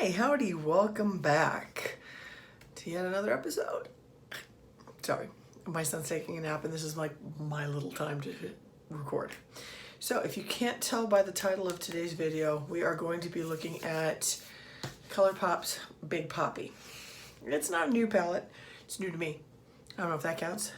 Hey, howdy, welcome back to yet another episode. Sorry, my son's taking a nap and this is like my little time to record. So if you can't tell by the title of today's video, we are going to be looking at Colourpop's Big Poppy. It's not a new palette, it's new to me. I don't know if that counts.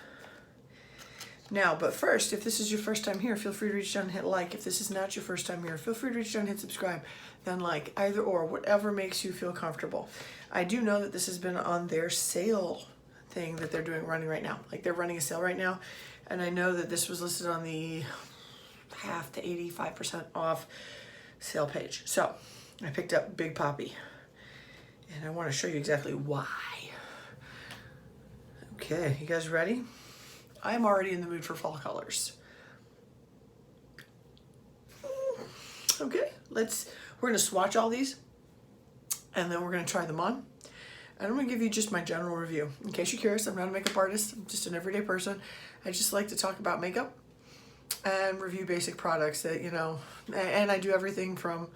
Now, but first, if this is your first time here, feel free to reach down and hit like. If this is not your first time here, feel free to reach down and hit subscribe. Then like, either or, whatever makes you feel comfortable. I do know that this has been on their sale thing that they're running right now. Like they're running a sale right now. And I know that this was listed on the half to 85% off sale page. So I picked up Big Poppy and I want to show you exactly why. Okay, you guys ready? I'm already in the mood for fall colors. Okay, we're gonna swatch all these and then we're gonna try them on. And I'm gonna give you just my general review. In case you're curious, I'm not a makeup artist, I'm just an everyday person. I just like to talk about makeup and review basic products that, you know, and I do everything from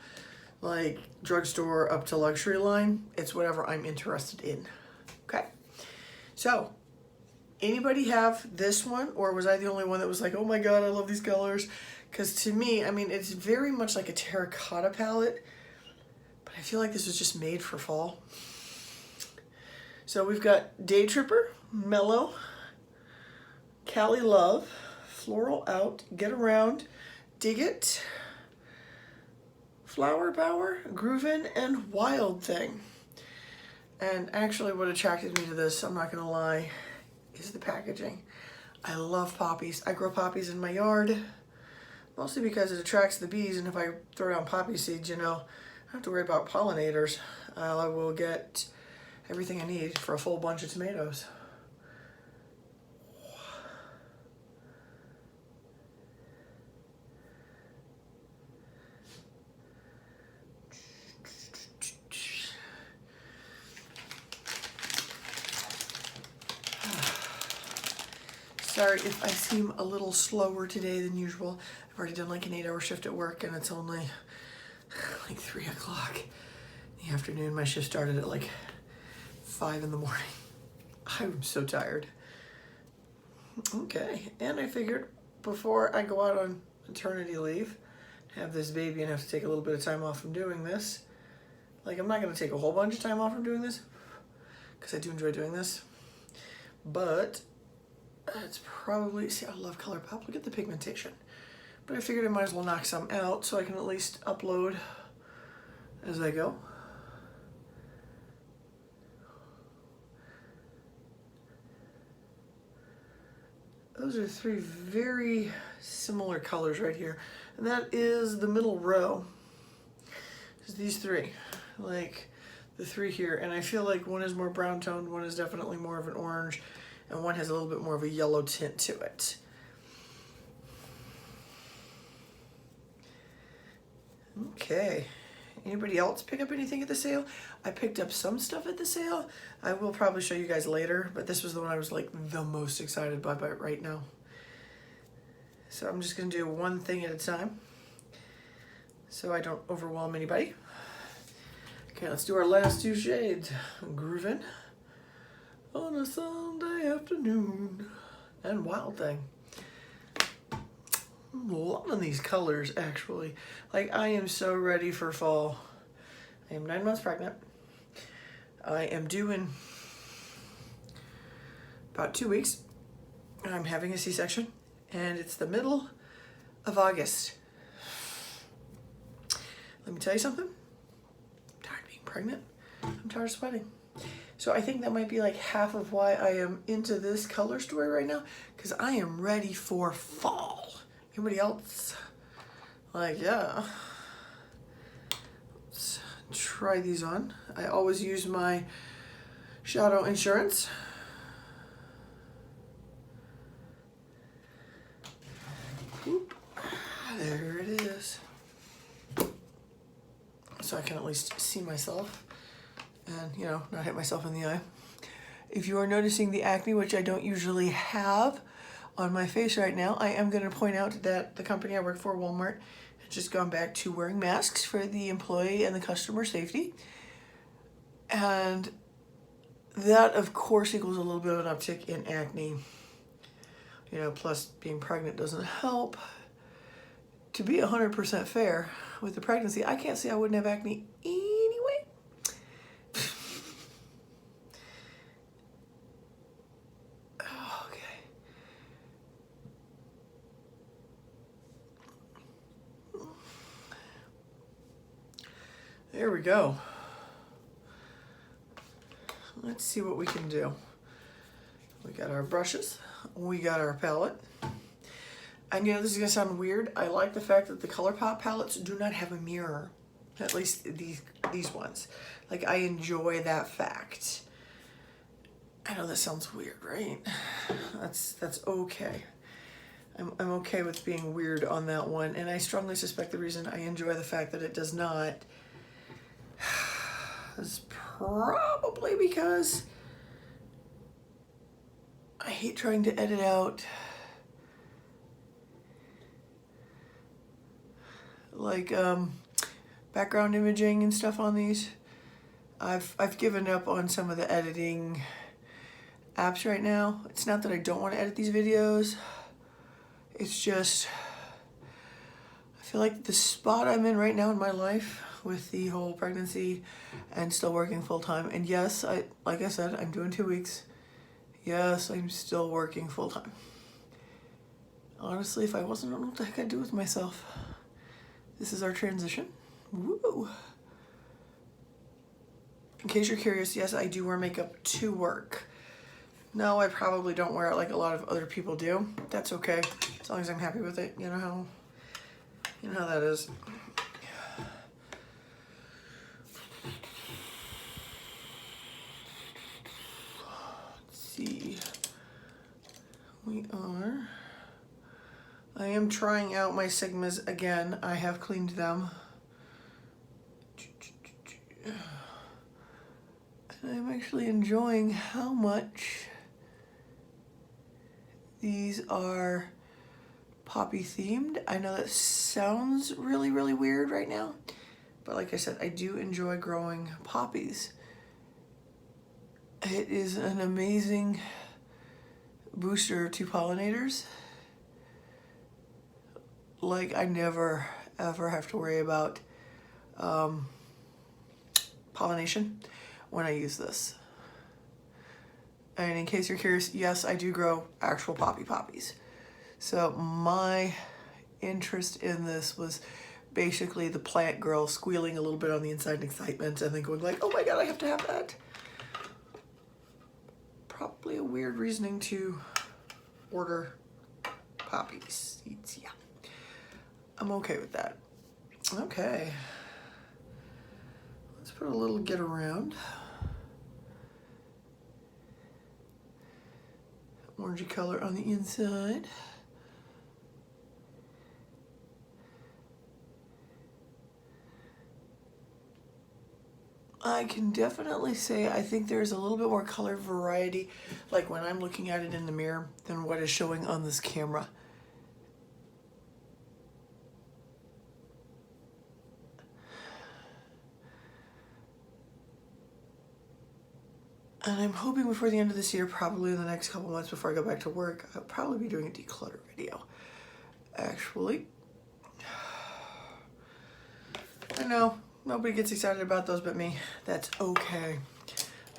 like drugstore up to luxury line. It's whatever I'm interested in, okay? So, anybody have this one, or was I the only one that was like, oh my god, I love these colors? Because to me, I mean, it's very much like a terracotta palette, but I feel like this was just made for fall. So we've got Day Tripper, Mellow, Cali Love, Floral Out, Get Around, Dig It, Flower Power, Groovin', and Wild Thing. And actually what attracted me to this, I'm not gonna lie, is the packaging. I love poppies. I grow poppies in my yard, mostly because it attracts the bees, and if I throw down poppy seeds, you know, I don't have to worry about pollinators. I will get everything I need for a full bunch of tomatoes. Sorry if I seem a little slower today than usual. I've already done like an 8-hour shift at work and it's only like 3 o'clock in the afternoon. My shift started at like 5 in the morning. I'm so tired. Okay, and I figured before I go out on maternity leave, have this baby and have to take a little bit of time off from doing this. Like I'm not gonna take a whole bunch of time off from doing this because I do enjoy doing this, but it's probably, see, I love Colourpop. Look at the pigmentation. But I figured I might as well knock some out so I can at least upload as I go. Those are 3 very similar colors right here. And that is the middle row. It's these 3, like the 3 here. And I feel like one is more brown toned, one is definitely more of an orange, and one has a little bit more of a yellow tint to it. Okay, anybody else pick up anything at the sale? I picked up some stuff at the sale. I will probably show you guys later, but this was the one I was like the most excited about right now. So I'm just gonna do one thing at a time so I don't overwhelm anybody. Okay, let's do our last 2 shades. Groovin' on a Sunday afternoon, and Wild Thing. I'm loving these colors, actually. Like, I am so ready for fall. I am 9 months pregnant. I am due in about 2 weeks. I'm having a C-section, and it's the middle of August. Let me tell you something. I'm tired of being pregnant. I'm tired of sweating. So I think that might be like half of why I am into this color story right now, because I am ready for fall. Anybody else? Like, yeah. Let's try these on. I always use my shadow insurance. Oop. There it is. So I can at least see myself and, you know, not hit myself in the eye. If you are noticing the acne, which I don't usually have on my face right now, I am going to point out that the company I work for, Walmart, has just gone back to wearing masks for the employee and the customer safety. And that, of course, equals a little bit of an uptick in acne. You know, plus being pregnant doesn't help. To be 100% fair with the pregnancy, I can't say I wouldn't have acne anyway. Okay. There we go. Let's see what we can do. We got our brushes. We got our palette. And you know, this is gonna sound weird. I like the fact that the Colourpop palettes do not have a mirror. At least these ones. Like, I enjoy that fact. I know that sounds weird, right? That's okay. I'm okay with being weird on that one. And I strongly suspect the reason I enjoy the fact that it does not is probably because I hate trying to edit out like background imaging and stuff on these. I've given up on some of the editing apps right now. It's not that I don't want to edit these videos. It's just I feel like the spot I'm in right now in my life with the whole pregnancy and still working full-time. And yes, like I said, I'm doing 2 weeks. Yes, I'm still working full-time. Honestly, if I wasn't, I don't know what the heck I'd do with myself. This is our transition. Woo! In case you're curious, yes, I do wear makeup to work. No, I probably don't wear it like a lot of other people do. That's okay, as long as I'm happy with it. You know how that is. Let's see. I am trying out my Sigmas again. I have cleaned them. And I'm actually enjoying how much these are poppy themed. I know that sounds really, really weird right now, but like I said, I do enjoy growing poppies. It is an amazing booster to pollinators. Like, I never ever have to worry about pollination when I use this. And in case you're curious, yes, I do grow actual poppies. So my interest in this was basically the plant girl squealing a little bit on the inside in excitement and then going like, oh my God, I have to have that. Probably a weird reasoning to order poppy seeds, yeah. I'm okay with that. Okay. Let's put a little get around. Orangey color on the inside. I can definitely say I think there's a little bit more color variety, like when I'm looking at it in the mirror, than what is showing on this camera. And I'm hoping before the end of this year, probably in the next couple months before I go back to work, I'll probably be doing a declutter video. Actually, I know nobody gets excited about those but me. That's okay.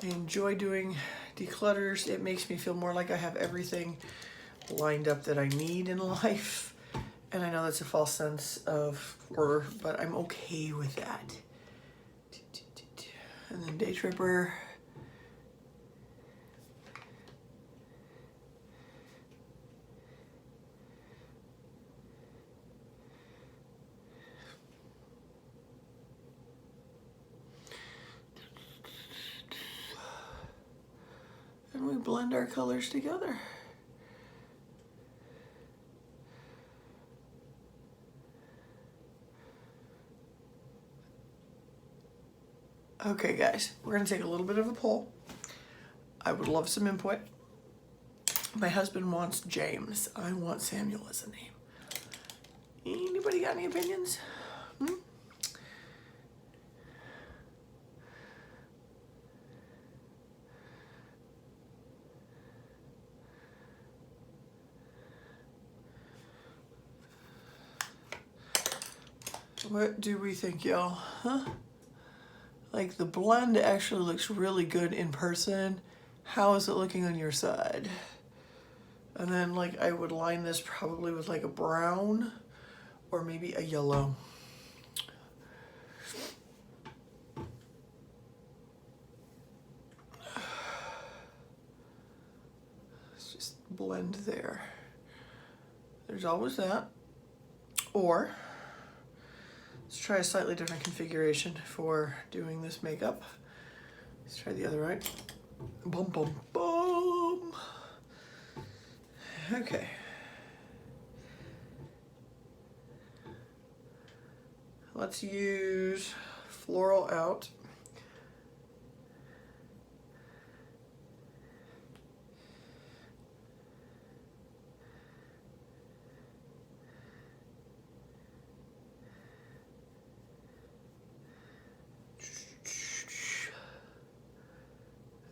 I enjoy doing declutters. It makes me feel more like I have everything lined up that I need in life. And I know that's a false sense of order, but I'm okay with that. And then Day Tripper. And we blend our colors together. Okay guys, we're gonna take a little bit of a poll. I would love some input. My husband wants James. I want Samuel as a name. Anybody got any opinions? What do we think, y'all? Huh? Like, the blend actually looks really good in person. How is it looking on your side? And then, like, I would line this probably with like a brown or maybe a yellow. Let's just blend there. There's always that. Or let's try a slightly different configuration for doing this makeup. Let's try the other right. Boom, boom, boom. Okay. Let's use Floral Out.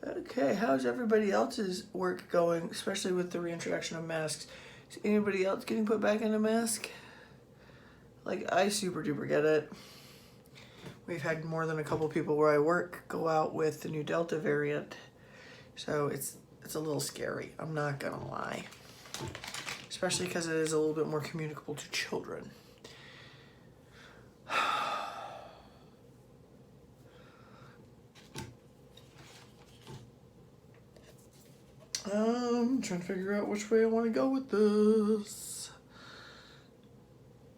Okay, how's everybody else's work going, especially with the reintroduction of masks? Is anybody else getting put back in a mask? Like, I super duper get it. We've had more than a couple people where I work go out with the new Delta variant. So it's a little scary, I'm not gonna lie. Especially because it is a little bit more communicable to children. I'm trying to figure out which way I want to go with this.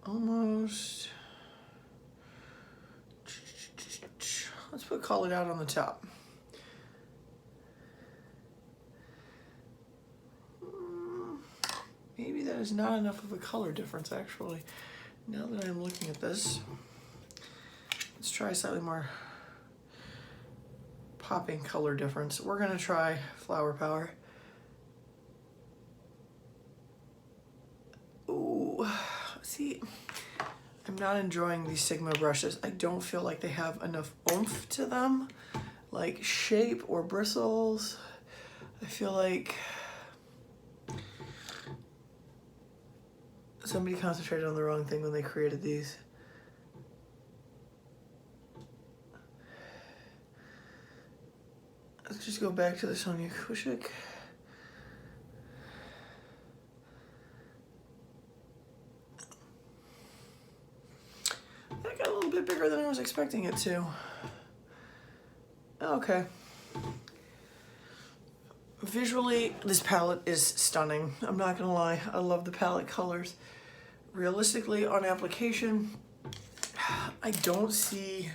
Almost. Let's put Call It Out on the top. Maybe that is not enough of a color difference, actually. Now that I'm looking at this, let's try a slightly more popping color difference. We're gonna try Flower Power. Ooh, see, I'm not enjoying these Sigma brushes. I don't feel like they have enough oomph to them, like shape or bristles. I feel like somebody concentrated on the wrong thing when they created these. Let's just go back to the Sonia Kushik. That got a little bit bigger than I was expecting it to. Okay. Visually, this palette is stunning. I'm not gonna lie, I love the palette colors. Realistically, on application, I don't see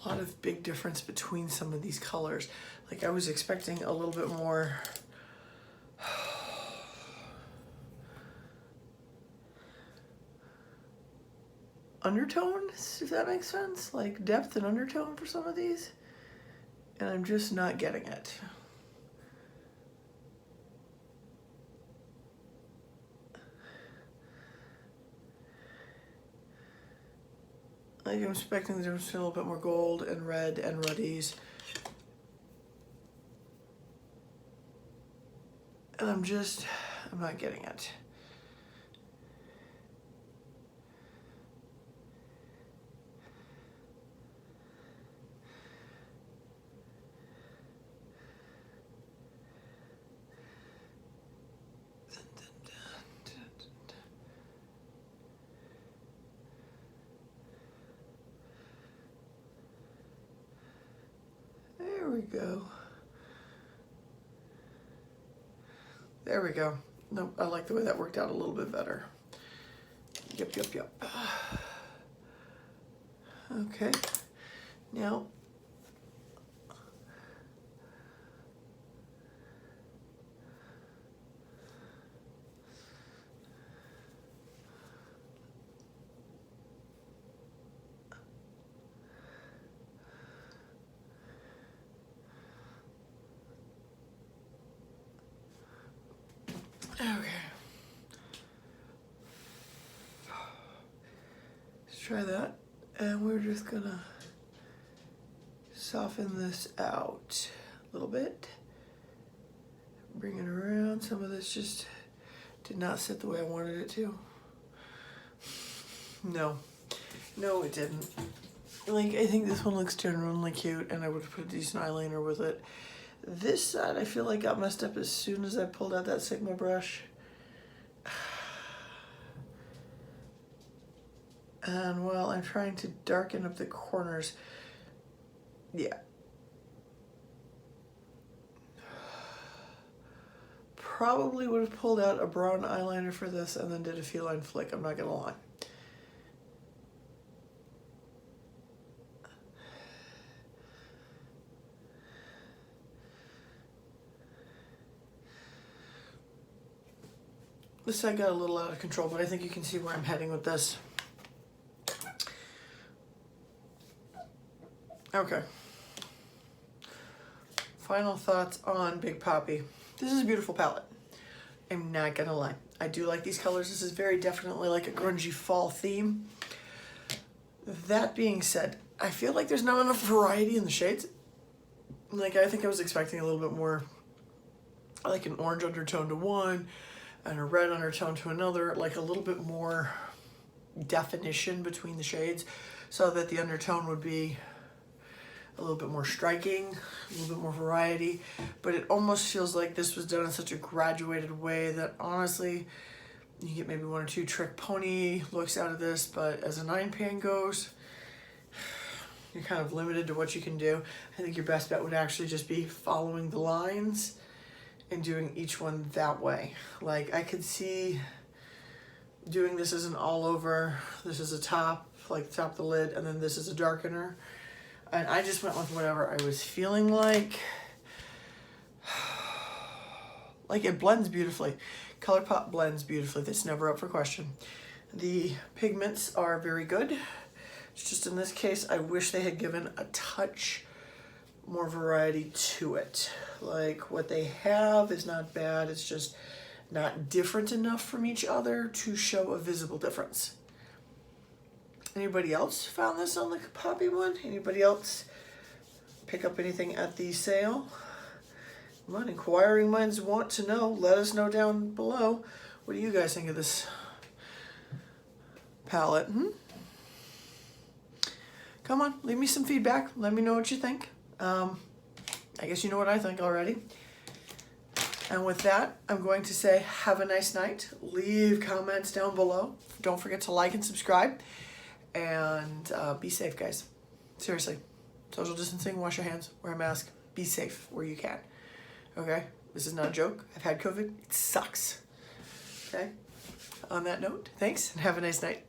a lot of big difference between some of these colors. Like, I was expecting a little bit more undertones, if that makes sense. Like depth and undertone for some of these. And I'm just not getting it. Like, I'm expecting there to be a little bit more gold and red and ruddies. And I'm not getting it. There we go. There we go. Nope, I like the way that worked out a little bit better. Yep, yep, yep. Okay, now okay. Let's try that. And we're just gonna soften this out a little bit. Bring it around. Some of this just did not sit the way I wanted it to. No. No, it didn't. Like, I think this one looks genuinely cute, and I would have put a decent eyeliner with it. This side, I feel like got messed up as soon as I pulled out that Sigma brush. And while I'm trying to darken up the corners, yeah. Probably would have pulled out a brown eyeliner for this and then did a feline flick, I'm not gonna lie. This side got a little out of control, but I think you can see where I'm heading with this. Okay. Final thoughts on Big Poppy. This is a beautiful palette. I'm not gonna lie. I do like these colors. This is very definitely like a grungy fall theme. That being said, I feel like there's not enough variety in the shades. Like, I think I was expecting a little bit more, like an orange undertone to one and a red undertone to another, like a little bit more definition between the shades so that the undertone would be a little bit more striking, a little bit more variety, but it almost feels like this was done in such a graduated way that honestly, you get maybe one or two trick pony looks out of this, but as a 9-pan goes, you're kind of limited to what you can do. I think your best bet would actually just be following the lines and doing each one that way. Like, I could see doing this as an all over, this is a top, like the top of the lid, and then this is a darkener. And I just went with whatever I was feeling like. Like, it blends beautifully. Colourpop blends beautifully. That's never up for question. The pigments are very good. It's just in this case, I wish they had given a touch more variety to it. Like, what they have is not bad. It's just not different enough from each other to show a visible difference. Anybody else found this on the Poppy one? Anybody else pick up anything at the sale? Come on, inquiring minds want to know. Let us know down below. What do you guys think of this palette? Come on, leave me some feedback. Let me know what you think. I guess you know what I think already. And with that, I'm going to say have a nice night. Leave comments down below. Don't forget to like and subscribe. And be safe, guys. Seriously. Social distancing, wash your hands, wear a mask. Be safe where you can. Okay? This is not a joke. I've had COVID. It sucks. Okay? On that note, thanks and have a nice night.